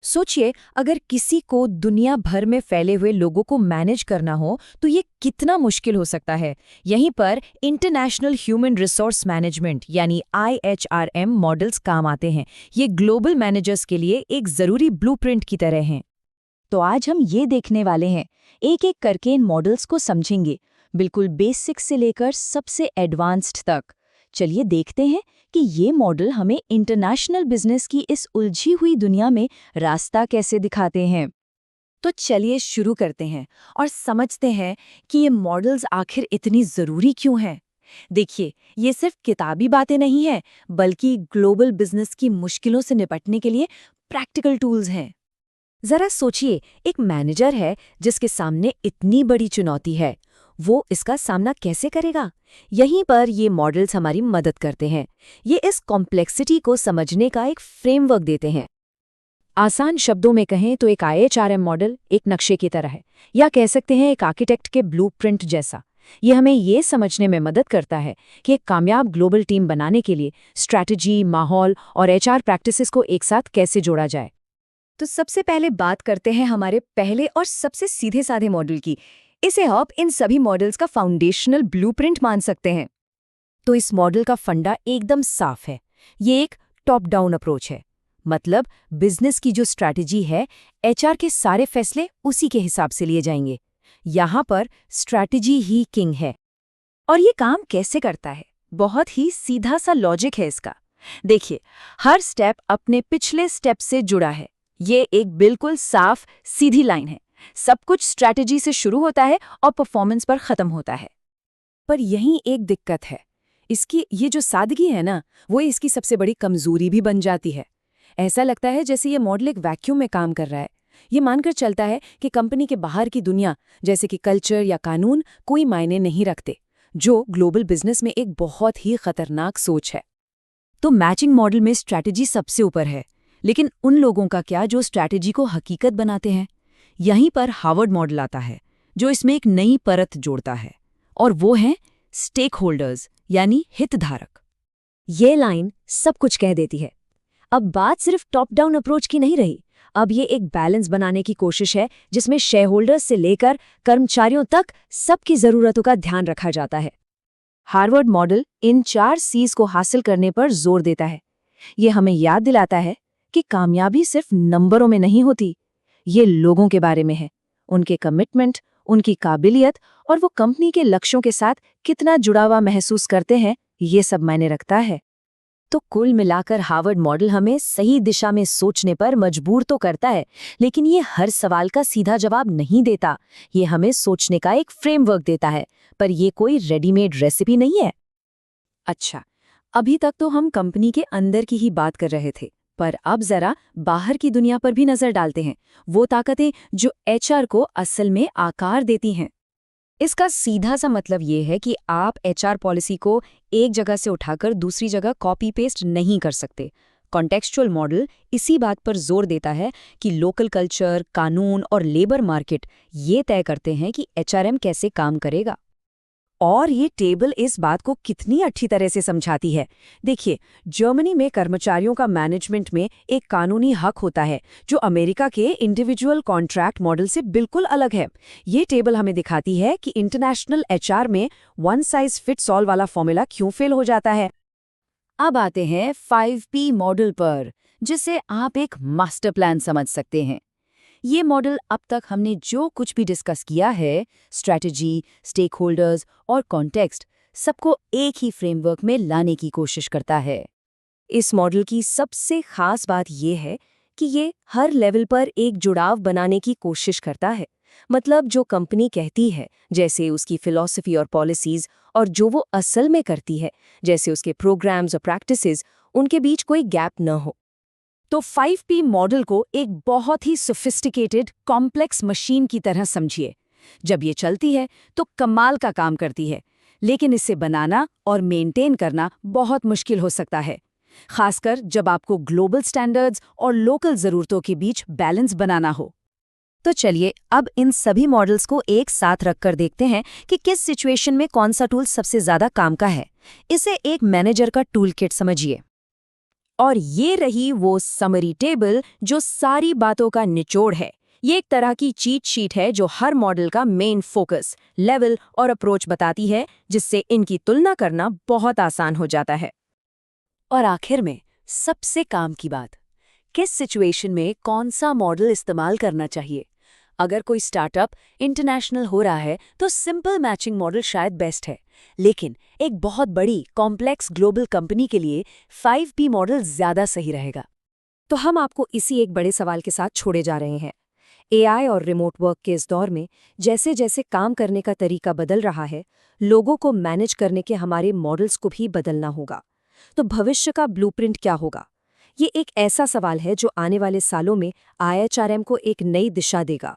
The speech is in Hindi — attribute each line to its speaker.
Speaker 1: सोचिए, अगर किसी को दुनिया भर में फैले हुए लोगों को मैनेज करना हो तो ये कितना मुश्किल हो सकता है। यहीं पर इंटरनेशनल ह्यूमन रिसोर्स मैनेजमेंट यानी IHRM मॉडल्स काम आते हैं। ये ग्लोबल मैनेजर्स के लिए एक ज़रूरी ब्लूप्रिंट की तरह हैं।
Speaker 2: तो आज हम ये देखने वाले हैं, एक एक करके इन मॉडल्स को समझेंगे, बिल्कुल बेसिक से लेकर सबसे एडवांस्ड तक। चलिए देखते हैं कि ये मॉडल हमें इंटरनेशनल बिजनेस की इस उलझी हुई दुनिया में रास्ता कैसे दिखाते हैं।
Speaker 1: तो चलिए शुरू करते हैं और समझते हैं कि ये मॉडल्स आखिर इतनी ज़रूरी क्यों हैं। देखिए, ये सिर्फ किताबी बातें नहीं हैं, बल्कि ग्लोबल बिजनेस की मुश्किलों से निपटने के लिए प्रैक्टिकल टूल्स हैं। जरा सोचिए, एक मैनेजर है जिसके सामने इतनी बड़ी चुनौती है। वो इसका सामना कैसे करेगा? यहीं पर ये मॉडल्स हमारी मदद करते हैं। ये इस कॉम्प्लेक्सिटी को समझने का एक फ्रेमवर्क देते हैं। आसान शब्दों में कहें तो एक IHRM मॉडल एक नक्शे की तरह है, या कह सकते हैं एक आर्किटेक्ट के ब्लूप्रिंट जैसा। ये हमें ये समझने में मदद करता है कि एक कामयाब ग्लोबल टीम बनाने के लिए स्ट्रैटेजी, माहौल और HR प्रैक्टिसेस को एक साथ कैसे जोड़ा जाए। तो सबसे पहले बात करते हैं हमारे पहले और सबसे सीधे साधे मॉडल की। इसे आप इन सभी मॉडल्स का फाउंडेशनल ब्लूप्रिंट मान सकते हैं। तो इस मॉडल का फंडा एकदम साफ है। ये एक टॉप डाउन अप्रोच है। मतलब बिजनेस की जो स्ट्रैटेजी है, HR के सारे फैसले उसी के हिसाब से लिए जाएंगे। यहाँ पर स्ट्रैटेजी ही किंग है। और ये काम कैसे करता है? बहुत ही सीधा सा लॉजिक है इसका। देखिए, हर स्टेप अपने पिछले स्टेप से जुड़ा है। ये एक बिल्कुल साफ सीधी लाइन है। सब कुछ स्ट्रैटेजी से शुरू होता है और परफॉर्मेंस पर खत्म होता है। पर यहीं एक दिक्कत है। इसकी ये जो सादगी है ना, वो इसकी सबसे बड़ी कमजोरी भी बन जाती है। ऐसा लगता है जैसे ये मॉडल एक वैक्यूम में काम कर रहा है। ये मानकर चलता है कि कंपनी के बाहर की दुनिया, जैसे कि कल्चर या कानून, कोई मायने नहीं रखते, जो ग्लोबल बिजनेस में एक बहुत ही खतरनाक सोच है। तो मैचिंग मॉडल में स्ट्रैटेजी सबसे ऊपर है, लेकिन उन लोगों का क्या जो स्ट्रैटेजी को हकीकत बनाते हैं? यहीं पर हार्वर्ड मॉडल आता है, जो इसमें एक नई परत जोड़ता है, और वो हैं स्टेक होल्डर्स यानी हितधारक। ये लाइन सब कुछ कह देती है। अब बात सिर्फ टॉप डाउन अप्रोच की नहीं रही। अब ये एक बैलेंस बनाने की कोशिश है जिसमें शेयर होल्डर्स से लेकर कर्मचारियों तक सबकी जरूरतों का ध्यान रखा जाता है। हार्वर्ड मॉडल इन 4 C's को हासिल करने पर जोर देता है। ये हमें याद दिलाता है कि कामयाबी सिर्फ नंबरों में नहीं होती, ये लोगों के बारे में है, उनके कमिटमेंट, उनकी काबिलियत और वो कंपनी के लक्ष्यों के साथ कितना जुड़ा हुआ महसूस करते हैं, ये सब मायने रखता है। तो कुल मिलाकर हार्वर्ड मॉडल हमें सही दिशा में सोचने पर मजबूर तो करता है, लेकिन ये हर सवाल का सीधा जवाब नहीं देता। ये हमें सोचने का एक फ्रेमवर्क देता है, पर ये कोई रेडीमेड रेसिपी नहीं है। अच्छा, अभी तक तो हम कंपनी के अंदर की ही बात कर रहे थे, पर अब जरा बाहर की दुनिया पर भी नजर डालते हैं। वो ताकतें जो HR को असल में आकार देती हैं। इसका सीधा सा मतलब ये है कि आप HR पॉलिसी को एक जगह से उठाकर दूसरी जगह कॉपी पेस्ट नहीं कर सकते। कॉन्टेक्सचुअल मॉडल इसी बात पर जोर देता है कि लोकल कल्चर, कानून और लेबर मार्केट ये तय करते हैं कि HRM कैसे काम करेगा। और ये टेबल इस बात को कितनी अच्छी तरह से समझाती है। देखिए, जर्मनी में कर्मचारियों का मैनेजमेंट में एक कानूनी हक होता है, जो अमेरिका के इंडिविजुअल कॉन्ट्रैक्ट मॉडल से बिल्कुल अलग है। ये टेबल हमें दिखाती है कि इंटरनेशनल HR में वन साइज फिट्स ऑल वाला फॉर्मूला क्यों फेल हो जाता है। अब आते हैं 5P मॉडल पर, जिसे आप एक मास्टर प्लान समझ सकते हैं। ये मॉडल अब तक हमने जो कुछ भी डिस्कस किया है, स्ट्रैटेजी, स्टेक होल्डर्स और कॉन्टेक्स्ट, सबको एक ही फ्रेमवर्क में लाने की कोशिश करता है। इस मॉडल की सबसे खास बात यह है कि ये हर लेवल पर एक जुड़ाव बनाने की कोशिश करता है। मतलब जो कंपनी कहती है, जैसे उसकी फिलॉसफी और पॉलिसीज, और जो वो असल में करती है, जैसे उसके प्रोग्राम्स और प्रैक्टिसेस, उनके बीच कोई गैप न हो। तो 5P मॉडल को एक बहुत ही सोफिस्टिकेटेड, कॉम्प्लेक्स मशीन की तरह समझिए। जब ये चलती है तो कमाल का काम करती है, लेकिन इसे बनाना और मेंटेन करना बहुत मुश्किल हो सकता है, खासकर जब आपको ग्लोबल स्टैंडर्ड्स और लोकल ज़रूरतों के बीच बैलेंस बनाना हो। तो चलिए अब इन सभी मॉडल्स को एक साथ रखकर देखते हैं कि किस सिचुएशन में कौन सा टूल सबसे ज़्यादा काम का है। इसे एक मैनेजर का टूल किट समझिए। और ये रही वो समरी टेबल जो सारी बातों का निचोड़ है। ये एक तरह की चीट शीट है जो हर मॉडल का मेन फोकस, लेवल और अप्रोच बताती है, जिससे इनकी तुलना करना बहुत आसान हो जाता है।
Speaker 2: और आखिर में सबसे काम की बात, किस सिचुएशन में कौन सा मॉडल इस्तेमाल करना चाहिए। अगर कोई स्टार्टअप इंटरनेशनल हो रहा है तो सिंपल मैचिंग मॉडल शायद बेस्ट है, लेकिन एक बहुत बड़ी कॉम्प्लेक्स ग्लोबल कंपनी के लिए 5P मॉडल ज्यादा सही रहेगा।
Speaker 1: तो हम आपको इसी एक बड़े सवाल के साथ छोड़े जा रहे हैं। एआई और रिमोट वर्क के इस दौर में जैसे जैसे काम करने का तरीका बदल रहा है, लोगों को मैनेज करने के हमारे मॉडल्स को भी बदलना होगा। तो भविष्य का ब्लूप्रिंट क्या होगा? ये एक ऐसा सवाल है जो आने वाले सालों में आईएचआरएम को एक नई दिशा देगा।